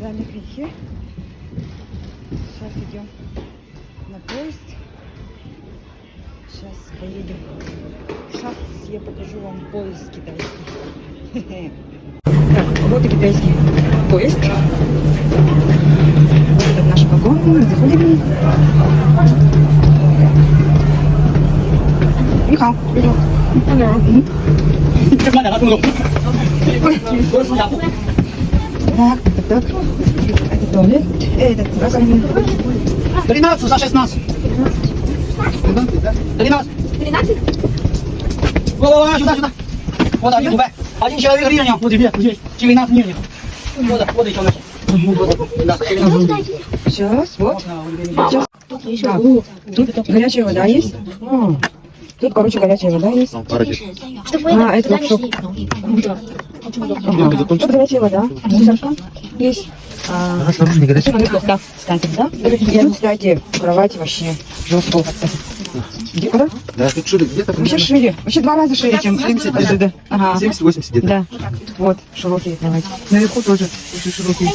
вокзальных вихе. Сейчас идем на поезд. Сейчас поедем. Сейчас я покажу вам поезд китайский. Так, вот и китайский поезд. Вот этот наш вагон. Мы заходим. Нихао. Так. Это туалет. Этот раковин. 13 за 16. 13, да? 13. 13? Во, сюда. Вот один туда. Один человек ринял. Вот тебе, здесь. 19 нет. Вот еще наш. Сейчас, вот. Сейчас. Так, тут горячая вода есть. Тут, короче, горячая вода есть. Это лапшоп. Тут горячая вода. Есть. Да, кстати, да? И, кстати, кровать вообще жестко. Где, куда? Да, тут шире где-то. Вообще шире. Вообще 2 раза шире, чем 70 РЖД. Ага. 70-80 где-то. Да. Вот, широкие кровати. Наверху тоже широкие.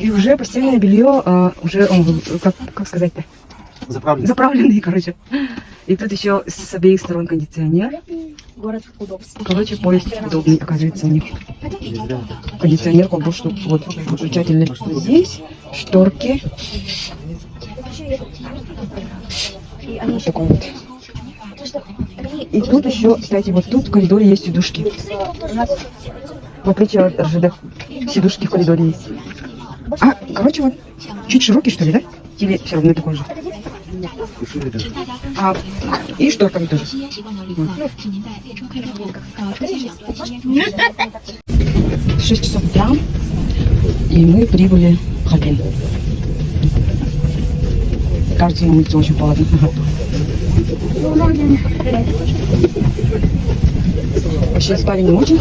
И уже постельное белье, уже, как сказать-то? Заправленные, короче. И тут еще с обеих сторон кондиционер. Короче, поезд удобный, оказывается, у них. Кондиционер, колбу штук. Вот, включательный. Здесь шторки. Вот такой вот. И тут еще, кстати, вот тут в коридоре есть сидушки. В отличие от РЖД, сидушки в коридоре есть. Короче, вот чуть широкий, что ли, да? Или все равно такой же? И шторками тоже. 6 часов утра, и мы прибыли в Харбин. Кажется, на улице очень холодно. Вообще спали не очень.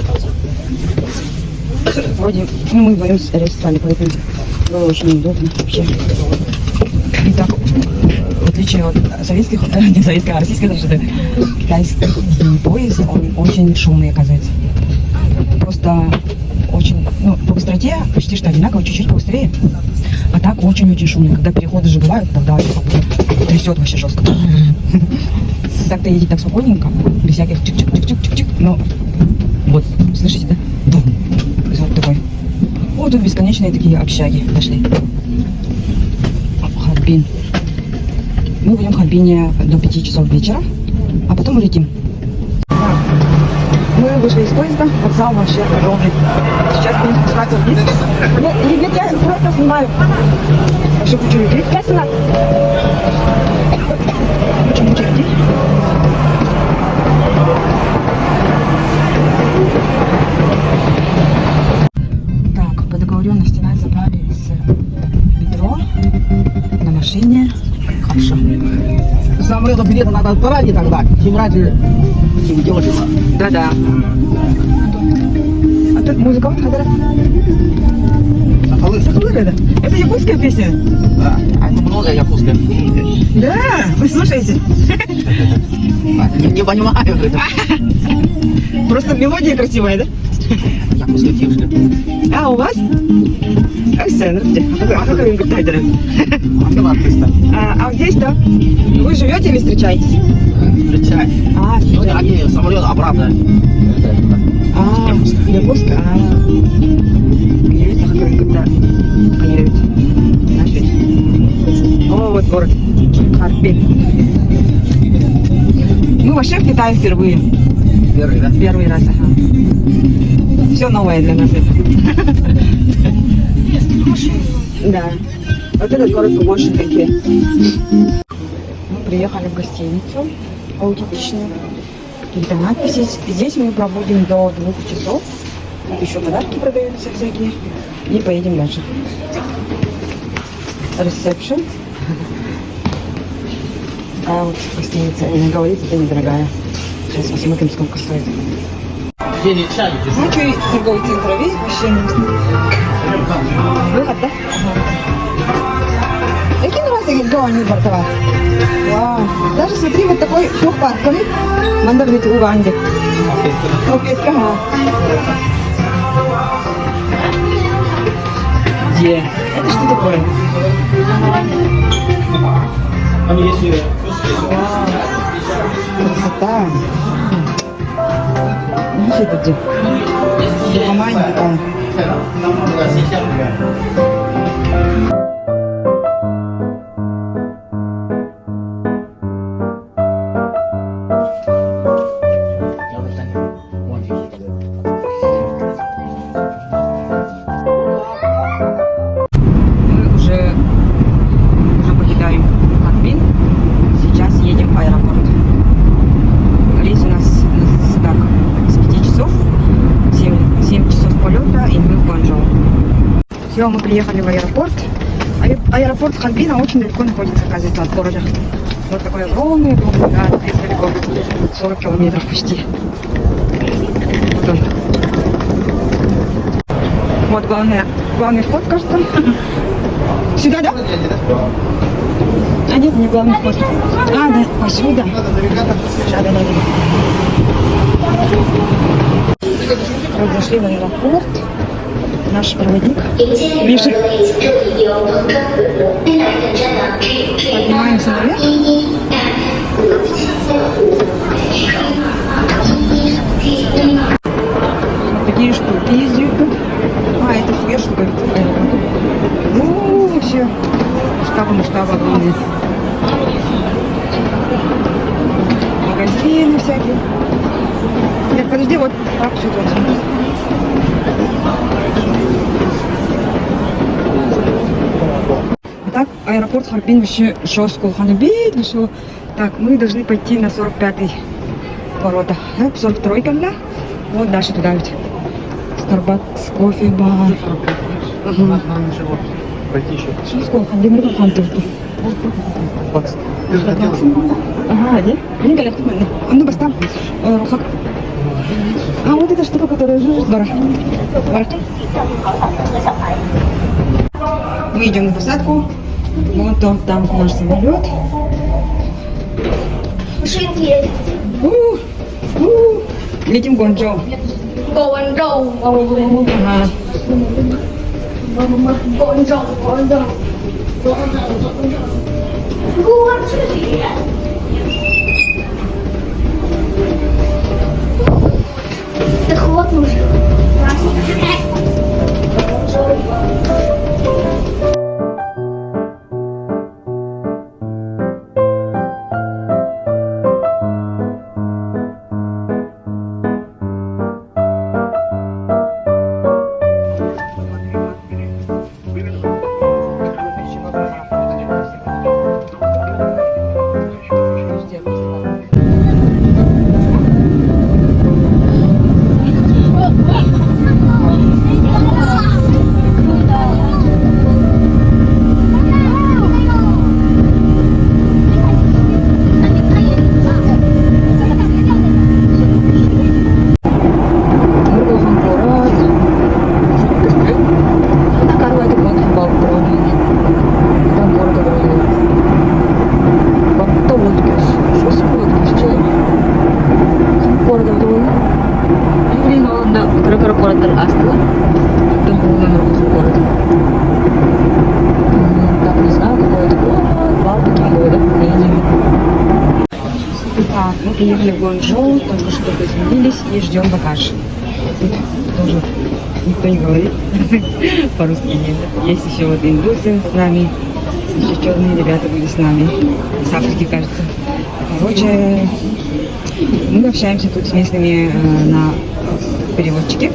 Вроде, мы вдвоем спали, поэтому было очень неудобно вообще. Итак, в отличие от советских, не советских, а российских, даже китайский поезд, он очень шумный, оказывается. Просто очень, по быстроте почти что одинаково, чуть-чуть побыстрее. А так очень-очень шумный. Когда переходы же бывают, тогда трясет вообще жестко. Так-то едет так спокойненько, без всяких чик-чик-чик-чик-чик-чик. Но вот, слышите, да? Бум! Звук такой. Вот тут бесконечные такие общаги дошли. Харбин. Мы будем в Харбине до 5 часов вечера, а потом улетим. Мы вышли из поезда, вокзал вообще огромный. Сейчас будем спускаться вниз. Нет, я просто снимаю. Вообще куча людей. Я снимаю. Куча людей. Так, по договоренности нас забрали с метро на машине. Хорошо. Сам этот билет надо отправить тогда, чем раньше, чем делать. Да. А тут музыка вот ходила. Сахалын. Это японская песня? Да, а это много японская. Да, вы слушаете? Не понимаю. Просто мелодия красивая, да? Японская девушка. А у вас? Здравствуйте. А как вы говорите? А здесь-то? Вы живете или встречаетесь? Встречать. Они самолет обратно. Японская? Видите, как когда поедут. О, вот город Харбин. Мы вообще в Китае впервые. Первый, да? Первый раз, Все новое для нас. Да. Вот этот город побольше такие. Мы приехали в гостиницу аутентичную. Какие-то надписи. Здесь мы пробудем до 2 часов. Тут еще подарки продаются всякие. И поедем дальше. Ресепшн. Такая вот гостиница. И говорится, это недорогая. Сейчас посмотрим, сколько стоит. Ну, что и торговый центр, видишь, вообще не выход, да? Какие нравятся дома бортова? Вау. Даже смотри, вот такой парк. Надо быть у Ванди. Салфетка, где? Это что такое? Красота. Нифига где. Духомань такая. Мы уже покидаем Харбин. Сейчас едем в аэропорт. Рейс у нас так, с 5 часов, 7 часов полета, и мы в Гуанчжоу. Все, мы приехали в аэропорт. Аэропорт Харбина очень далеко находится, оказывается, от города. Вот такой огромный, да, далеко, 40 километров почти. Вот он. Вот главный вход, кажется. Сюда, да? А нет, не главный вход. А, да, посюда. Да. Вот зашли в аэропорт. Наш проводник. Миша. Поднимаемся наверх. Вот такие штуки ездят. А, это сверх, что ли? Ну, вообще. Масштабы огромные. Магазины всякие. Нет, подожди, вот так что-то отсюда. Так, аэропорт Харбин вообще жестко. Хорошо. Так, мы должны пойти на 45-й ворота. 42-й когда? Вот дальше туда ведь. Starbucks, кофе, бар. Пойти еще. Сколько? Где мы там тут? Ты же хотела. Ага, нет? Не говорят, ну бастан. А вот эта штука, которая жужжит, бара. Мы идем на посадку. Вот там наш самолет. Машинки. Летим в Гуанчжоу. Гуанчжоу. Ага. Гуанчжоу. Так вот нужно. Так, мы приехали в Гуанчжоу, только что приземлились и ждем багаж. Тут тоже никто не говорит по-русски нет. Есть еще вот индусы с нами, еще черные ребята были с нами, с Африки, кажется. Короче, мы общаемся тут с местными на переводчике.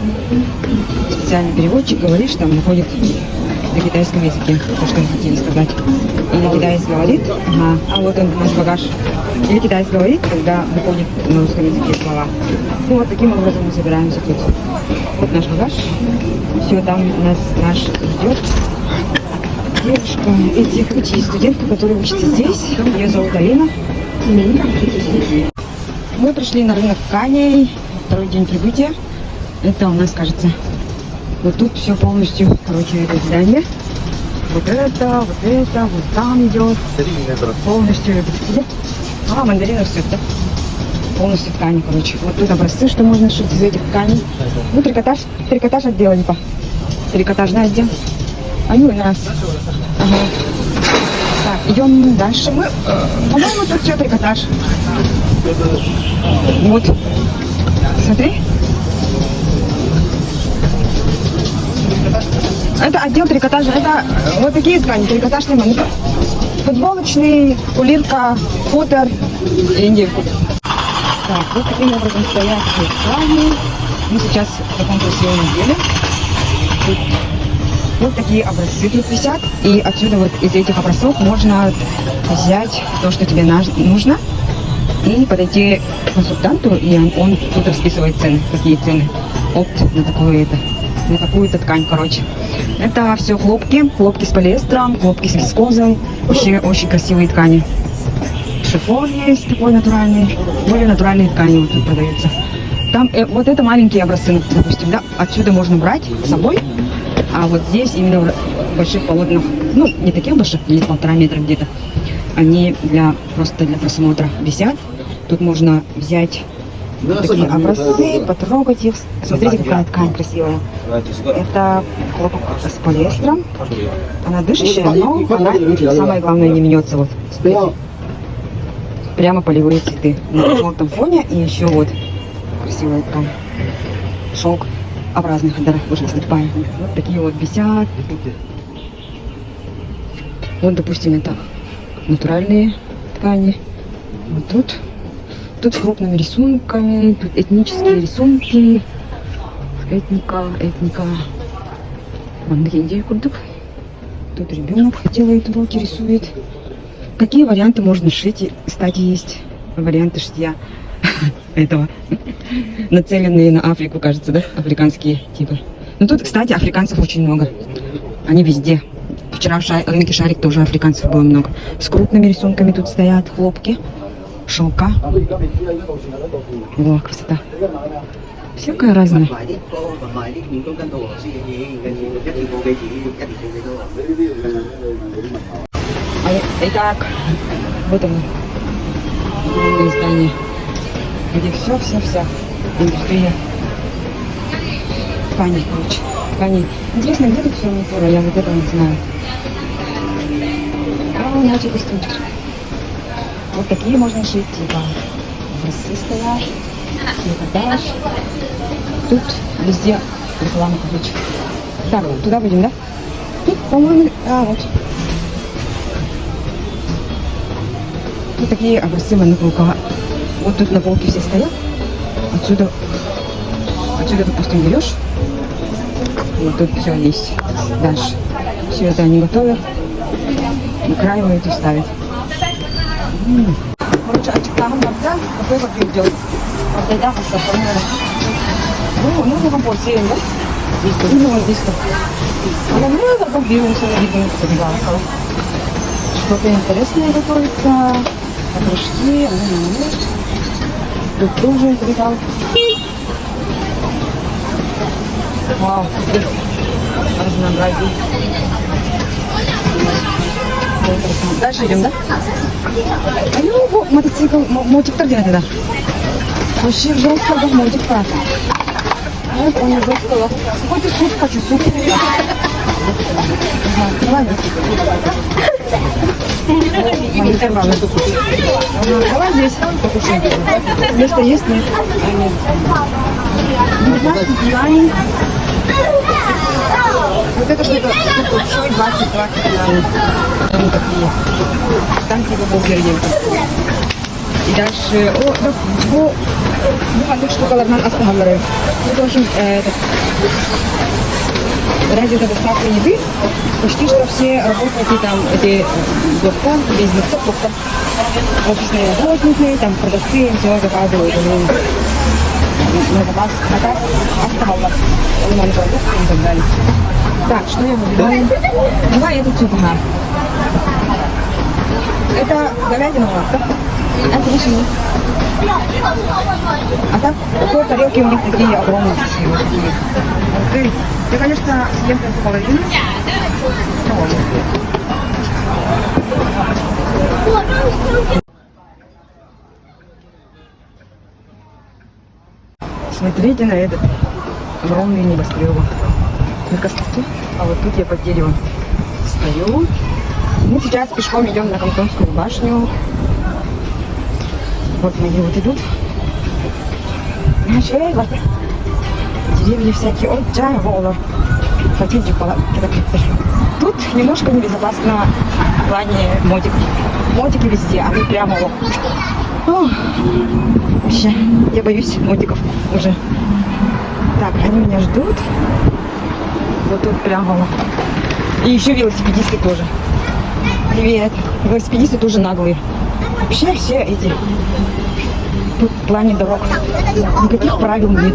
Специальный переводчик говорит, что там находит на китайском языке, то, что мы хотели сказать. Или китаец говорит, ага, а вот он наш багаж. Или китаец говорит, когда выходит на русском языке слова. Ну вот таким образом мы собираемся тут. Вот наш багаж. Все, там нас наш ждет девушка, студентка, которая учится здесь. Ее зовут Алина. Мы пришли на рынок Каней, второй день прибытия. Это у нас, кажется, вот тут все полностью, короче, это здание. Вот это, вот там идет. Полностью это где? А, мандарин растет, да? Полностью ткани, короче. Вот тут образцы, что можно шить из этих тканей. Ну, трикотаж отдел, Липа. Трикотажный отдел. Аю, раз. Ага. Так, идем дальше. Мы, по-моему, тут все трикотаж. Вот. Смотри. Это отдел трикотажа. Это вот такие ткани, трикотажные манты. Футболочный, кулирка, футер и индейку. Так, вот таким образом стоят все ткани. Мы сейчас в таком красивом деле. Вот такие образцы тут висят. И отсюда вот из этих образцов можно взять то, что тебе нужно. И подойти к консультанту, и он тут расписывает цены, какие цены. Опт на на какую-то ткань, короче. Это все хлопки с полиэстером, хлопки с вискозой. Вообще очень красивые ткани. Шифон есть такой натуральный. Более натуральные ткани вот тут продаются. Там вот это маленькие образцы, допустим, да, отсюда можно брать с собой. А вот здесь именно в больших полотнах, ну, не таких больших, или 1,5 метра где-то, они просто для просмотра висят. Тут можно взять такие образцы, потрогать их. Смотрите, какая ткань красивая. Это хлопок с полиэстером. Она дышащая, но она, самое главное, не мнется. Вот, смотрите. Прямо полевые цветы на желтом фоне. И еще вот красивая ткань. Шелк образных, уже слепая. Вот такие вот висят. Вот, допустим, это натуральные ткани. Вот тут с крупными рисунками, тут этнические рисунки. Этника. Вон индейку. Тут ребенок делает уроки, рисует. Какие варианты можно шить? Кстати, есть варианты шитья этого. Нацеленные на Африку, кажется, да? Африканские типы. Но тут, кстати, африканцев очень много. Они везде. Вчера в рынке Шарик тоже африканцев было много. С крупными рисунками тут стоят хлопки, шелка. О, красота. Всякое разное. Итак, вот оно. Здание, где вся индустрия тканей, короче. Тканей. Интересно, где тут все натура? Я вот этого не знаю. Значит, тут вот такие можно шить, типа образцы стоят, трикотаж. Тут везде реклама, короче. Так, туда будем, да? Тут, по-моему, вот. Вот такие образцы манных рукава. Вот тут на полке все стоят. Отсюда, допустим, берешь. Вот тут все есть. Дальше. Все это они готовят. Накраивают и ставят. Короче, какой компот делать? Вот это нужно компот сеем, да? Ну, вот здесь. Она много компируется, видно, что-то интересное готовится. Кружки, тут тоже прикол. Вау, разнообразие. Дальше идем, да? Мотоцикл, мотик где тогда? Вообще жестко, как мотик правда. Вот он жестко. Какой-то суп хочу, суп. Давай, давай здесь покушаем. Место есть, нет? Нет. Вот это что-то большой, 20 динамик. Они такие. Там типа бургеринг. И дальше, bu adet şokalarından aslanları. Bu очень ради доставки еды почти что все работники там, эти доктор, бизнес-доктор, офисные работники, там продавцы, все заказывают. На заказ оставалось лимонный продукт и так далее. Так, что я выбираю? Давай эту цветна. Это говядина, да? Это вишня. А так, такой тарелки у них такие огромные. Я, конечно, съем только половину. Смотрите на этот огромный небоскреб. Только стою. А вот тут я под деревом стою. Мы сейчас пешком идем на Кантонскую башню. Вот мои вот идут. Деревья всякие. Ой, чай, волор. Тут немножко небезопасно в плане мотиков. Мотики везде, они прямо вот. О, вообще, я боюсь мотиков уже. Так, они меня ждут. Вот тут прямо вот. И еще велосипедисты тоже. Привет. Велосипедисты тоже наглые. Вообще все эти. Тут в плане дорог никаких правил нет.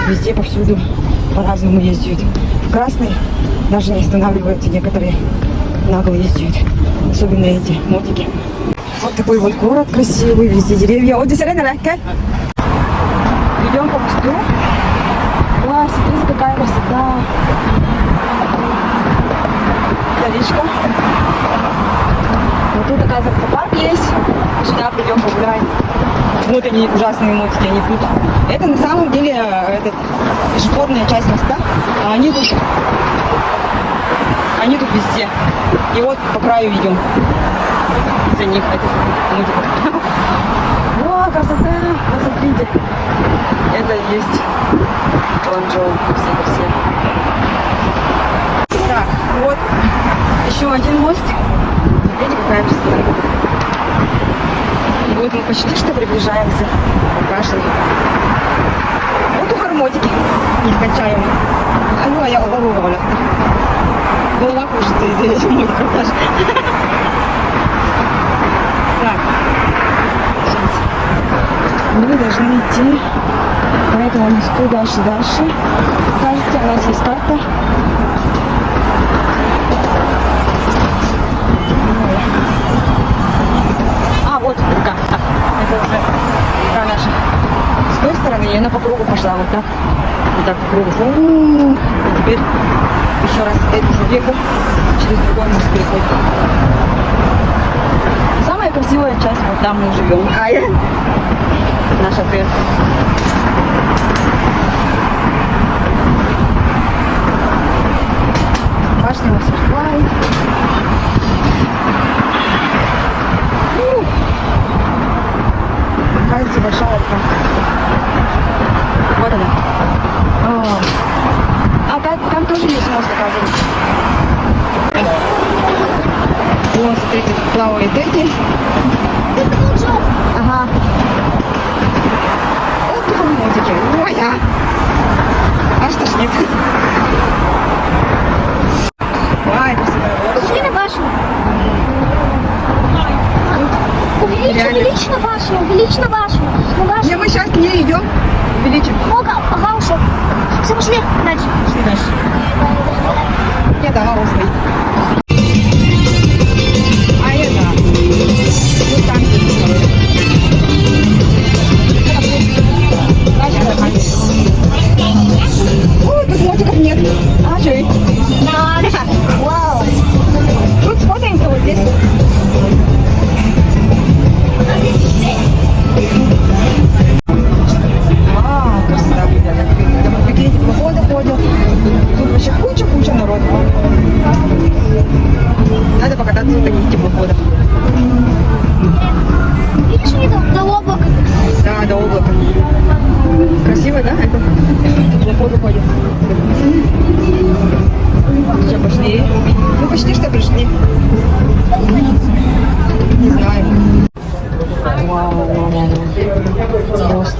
Везде, повсюду по-разному ездят. В красный даже не останавливаются некоторые нагло ездят. Особенно эти мотики. Вот такой вот город красивый, везде деревья. О, здесь реально рэкка. Идем по мосту. Вау, смотрите, какая красота. Речка. Вот тут, оказывается, парк есть. Сюда придем погуляем. Вот они, ужасные мотики, они тут. Это на самом деле пешеходная часть моста, а они тут везде. И вот по краю идем. За них этих мотиков. О, красота! Посмотрите. Это и есть Гуанчжоу. Все. Так, вот еще один мост. Смотрите, какая красота. И вот мы почти что приближаемся к башне. Вот ухармотики нескончаемые. А ну, а я голова кружится из-за этих мотиков даже. Так, сейчас мы должны идти по этому мосту дальше. Кажется, у нас есть карта. Вот река. Это уже река наша. С той стороны, и она по кругу пошла вот так. Вот так по кругу. И теперь еще раз эту же реку через другой мост переходит. Самая красивая часть, вот там мы живем. Наш отель. Башня Мастерплай. Кажется, большая река. Вот она. А там тоже есть мост, оказывается. Вот, смотрите, плавают эти. Ага. Вот тут мотики. Ой, аж тошнит. Ой, красиво. Пошли на башню. Увеличь на башню. Не, мы сейчас не идем. Увеличим. Ага, ушел. Все, пошли дальше. Пошли дальше. Нет, ага, он стоит. А это? Вот там стоит. Дальше нормально. О, тут мотиков нет. А, что их? Вау. Тут сфотаемся вот здесь. Красота, ребята. Какие эти походы ходят. Тут вообще куча народу. Надо покататься в таких теплоходах. Видишь, видно? До облака. Да, до облака. Красиво, да? Это теплоходы ходят. Все, пошли. Ну, почти что пришли. Не знаю. Вау. Мост.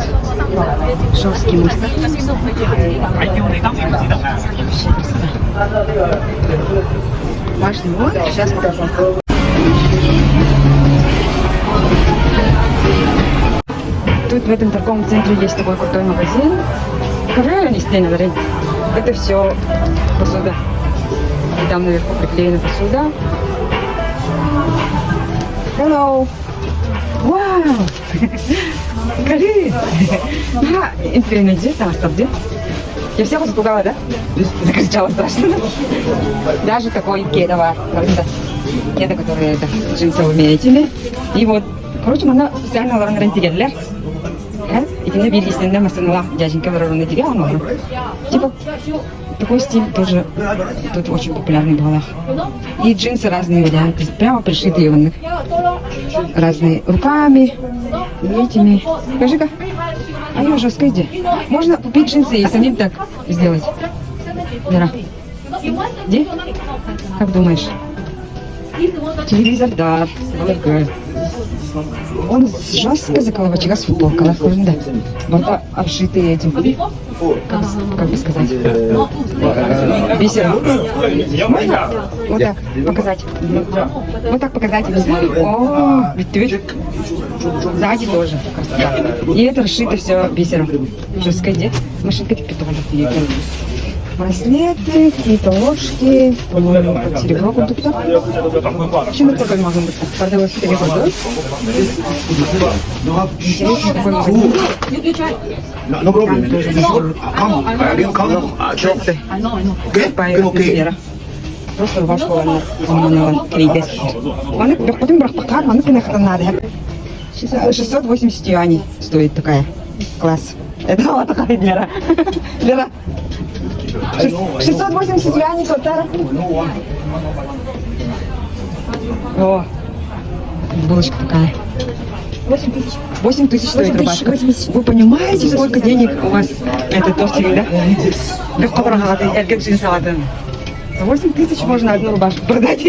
Шовский мост. Вообще красота. Башня, вот, сейчас покажу. Тут в этом торговом центре есть такой крутой магазин. Это все посуда. И там наверху приклеена посуда. Hello! Вау! Скажи! Интернет, там оставьте. Я всех испугала, да? Закричала страшно. Даже такой кедовый. Кеда, которые это джинсовыми этими. И вот, короче, она специально ларна рентигерлер. И ты не видишь, если не масанула дяденька ларна рентигерлер. Типа, такой стиль тоже тут очень популярный в Галах. И джинсы разные варианты, прямо пришитые в них. Разные руками и этими. Скажи-ка, а я жесткая где? Можно купить джинсы и самим так сделать? Вера, где? Как думаешь? Телевизор, да. Он жестко заколовочка с футболкой, да. Борта обшитые этим. Как бы сказать? Бисером. Можно? Вот так показать. Вот так показать. О, ведь ты видишь? Сзади тоже красота. И это расшито все бисером. Жесткая, где? Машинка питона. Браслеты, какие-то ложки, по-моему, под серебро купить. Чем это такой магазин? Продалось в водой. Интересный такой магазин. No problem. Come. Again, come. Okay. Okay. Вера. Просто рубашку на крейде. Она потом брахпакар, она пинахта надо. 680 юаней стоит такая. Класс. Это вот такая Вера. Вера. 680 юаней Котара. О, булочка такая. 8 тысяч. 8 тысяч стоит 8 тысяч, рубашка. 80. Вы понимаете, сколько денег у вас этот тостик, да? Легко прогалатый, эргет джинсалатын. За 8 тысяч можно одну рубашку продать.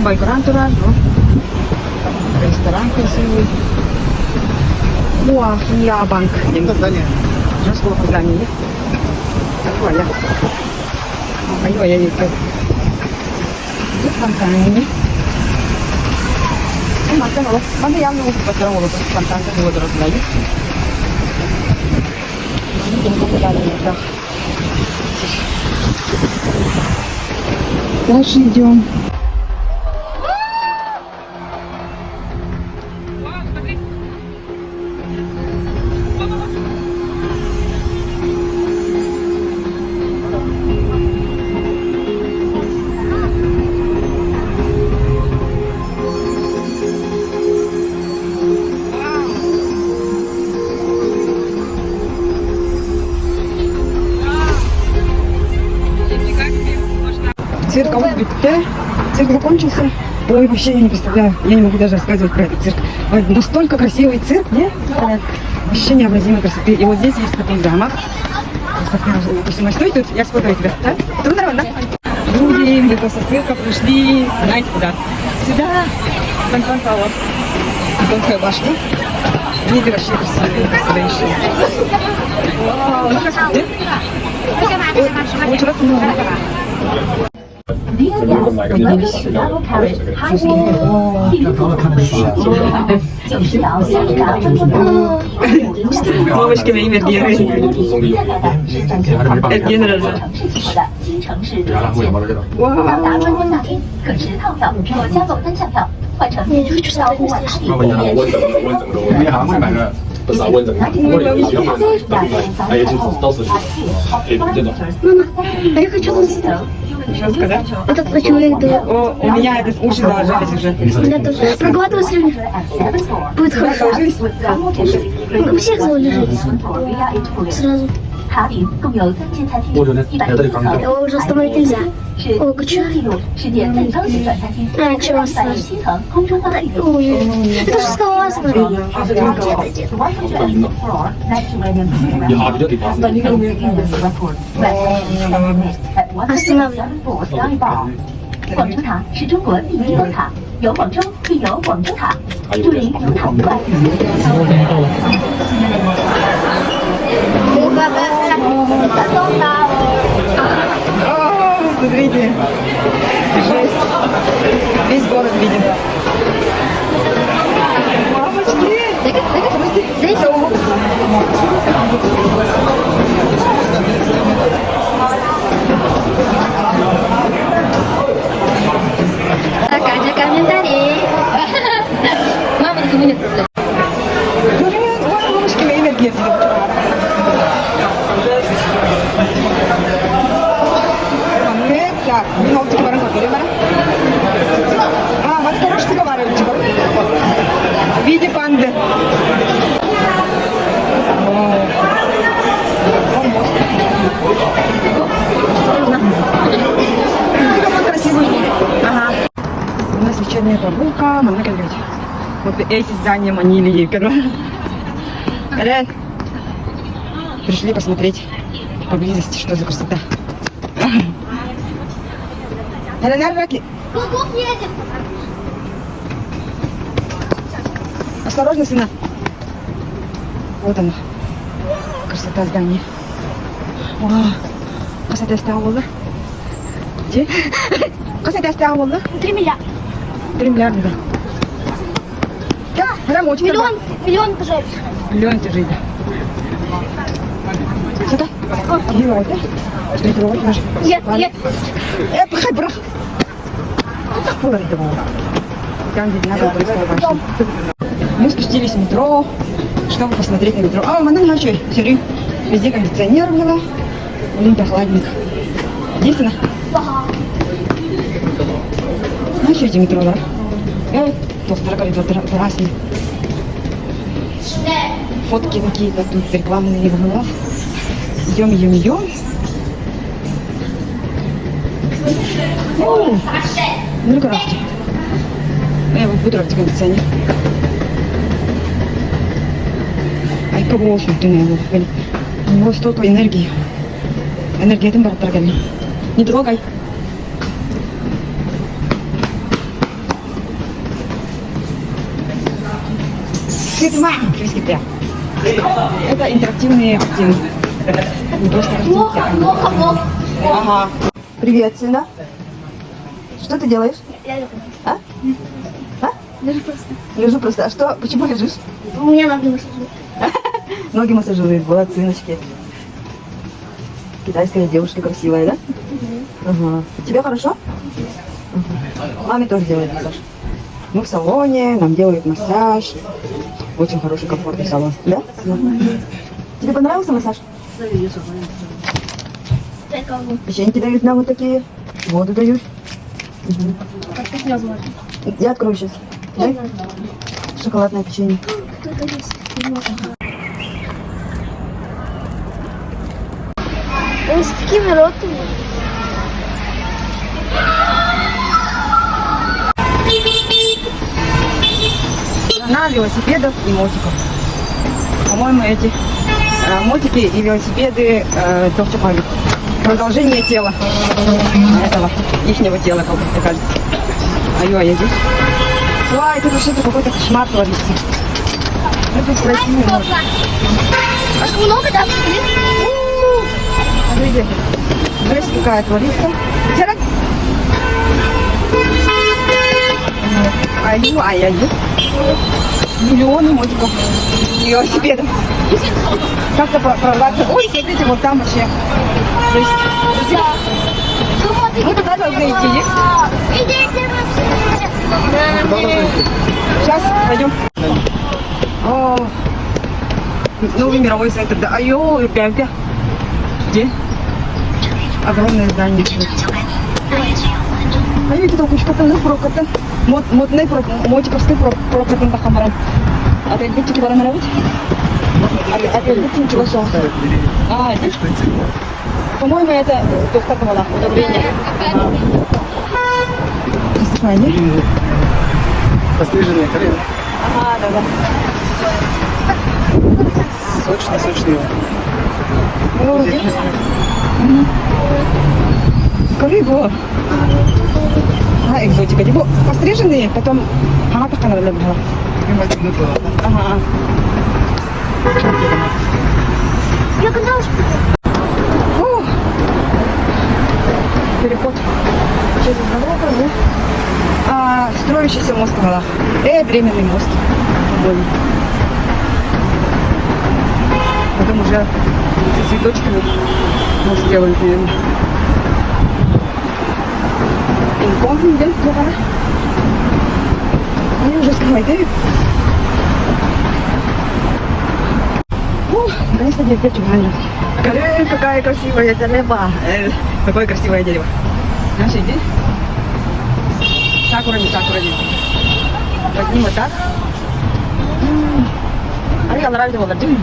Байкуран тураж, ресторан красивый. Уах, я банк. Женского здания. Ой, я вижу. Тут фонтаны. Мада явно уже поздоровала, фонтан было раздали. Дальше идем. Цирк, а вот битте, цирк закончился. Ой, вообще я не представляю, я не могу даже рассказывать про этот цирк. Ой, настолько красивый цирк, нет? Вообще необразимой красоты. И вот здесь есть такой замок. Если стоит тут, я сфотаю тебя, да? Тут нормально, да? Люди, где-то со цирка пришли, знаете куда? Сюда, Фонтан Тауэр. Японская башня. Виды вообще красивые. Вау, ну красота. Очень много. Поднялись. Мамочка на имя Геры. Генерал. 达专观大厅可持套票或加购单项票换成免费到户外视频。不是问诊，到时可以这种。 Мама, а я хочу танцевать. Что сказать? Этот человек дает. О, у меня это уши заложились уже. У меня тоже. Проглатывать время. Будет хорошо. У всех заложились. Сразу. 塔顶共有3间餐厅，100间Его уже остановить нельзя. 是 О, качу. 记录世界最高旋转餐厅，А, чего 117层空中花园。 Ой, это же скалолаз, смотри. 你下邊的地方。 Останавливай. 广州塔是中国第一高塔，有广州必有广州塔，祝您如塔无怪。 О, смотрите. Жесть. Весь город виден. Мамочки. Катя, комментарий. Мама, никому нет проблем. Ой, мамочки, на имя Геры. Конфеты. Вечерняя прогулка, мама говорит. Вот эти здания манили ей, пришли посмотреть поблизости, что за красота. Осторожно, сына. Вот она. Красота здания. Вау. Красота стаула. Где? Красота стаула. 3 миллиарда. 3 миллиарда. Да, рамочка. Миллион этажей. Миллион этажей, да. Сюда. Миллион, да? Нет. Пахай, брах. Так было рядового. Там, где надо было башня. Мы спустились в метро, чтобы посмотреть на метро. А, мы ночью все везде кондиционер было. Блин, прохладненько. Единственное. Знаешь, эти метро, да? Толстый коридор красный. Фотки какие-то тут рекламные в углах. Идем. Ну, крафте. Я вот буду рафтить кондиционер. Ай, побольше, ты не у него столько энергии. Энергия этим баратаргали. Не трогай. Это интерактивные активы. Не просто картинки. Ага. Привет, сына. Что ты делаешь? Я лежу. А? А? Лежу просто. Лежу просто. А что? Почему лежишь? У меня ноги массажируют. Ноги массажируют. Молодцы, сыночки. Китайская девушка красивая, да? Ага. Тебе хорошо? Ага. Маме тоже делает массаж. Мы в салоне, нам делают массаж. Очень хороший, комфортный салон. Да? Тебе понравился массаж? Печеньки дают нам вот такие. Воду дают. Как это невозможно. Я открою сейчас. Дай. Шоколадное печенье. Кто-то есть. Он с такими ротами. На велосипедов и мотиков. По-моему, эти мотики и велосипеды только продолжение тела этого ихнего тела, как мне кажется. Алло, я здесь. Ой, это вообще-то какой-то кошмар творится. Это спросить не можно. Аж много, да? Смотрите, жесть какая творится. Вчера... Ай-яй-яй. Миллионы мотиков и велосипедов. Как-то прорваться. Ой, смотрите, вот там вообще жесть. Ну, туда должны идти. Сейчас пойдем. О, новый мировой центр. Да, айо, ребята. Где? Огромное здание. А я видела кучу котенных проката. Модный мотиковский прокат на Тахамаран. А ты видите, куда нравится? А ты видите, ничего сам. А, здесь? По-моему, это достаточно удобрение. Посмотри. Постриженные колено. Ага, да. Сочные. Скажи, а, экзотика. Его постриженные, потом... Ага, так она была. Ага. Я когда уж... Переход через дорогу, да? Строящийся мост Галах. Временный мост. Потом уже со цветочками мост сделают, наверное. Пинг-понг, да? Я уже скрываю. Конечно, девочка нравится. Какая красивая дерево. Какое красивое дерево. Знаешь, иди. Сакурами. Под ним вот так. А я нравится вот один.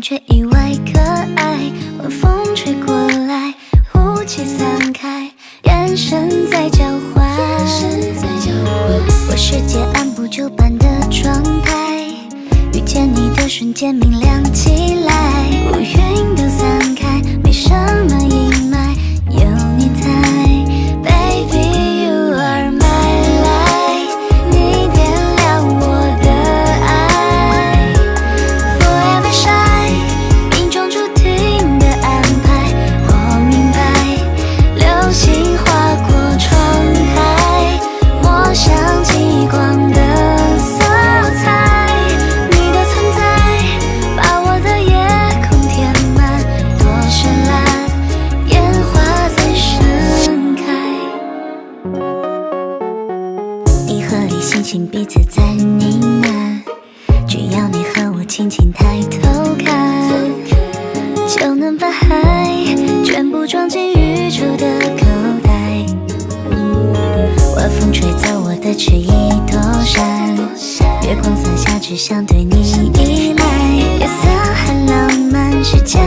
但却意外可爱。晚风吹过来，雾气散开，眼神在交换。我世界按部就班的状态，遇见你的瞬间明亮起来，乌云都散开，没什么阴霾，有你在 ，Baby you are my light， 你点亮我的爱 ，Forever shine， 命中注定的安排，我明白，流星划过窗台，抹上极光的色彩。心情彼此在呢喃，只要你和我轻轻抬头看，就能把海全部装进宇宙的口袋。晚风吹走我的迟疑躲闪，月光洒下，只想对你依赖。夜色很浪漫，时间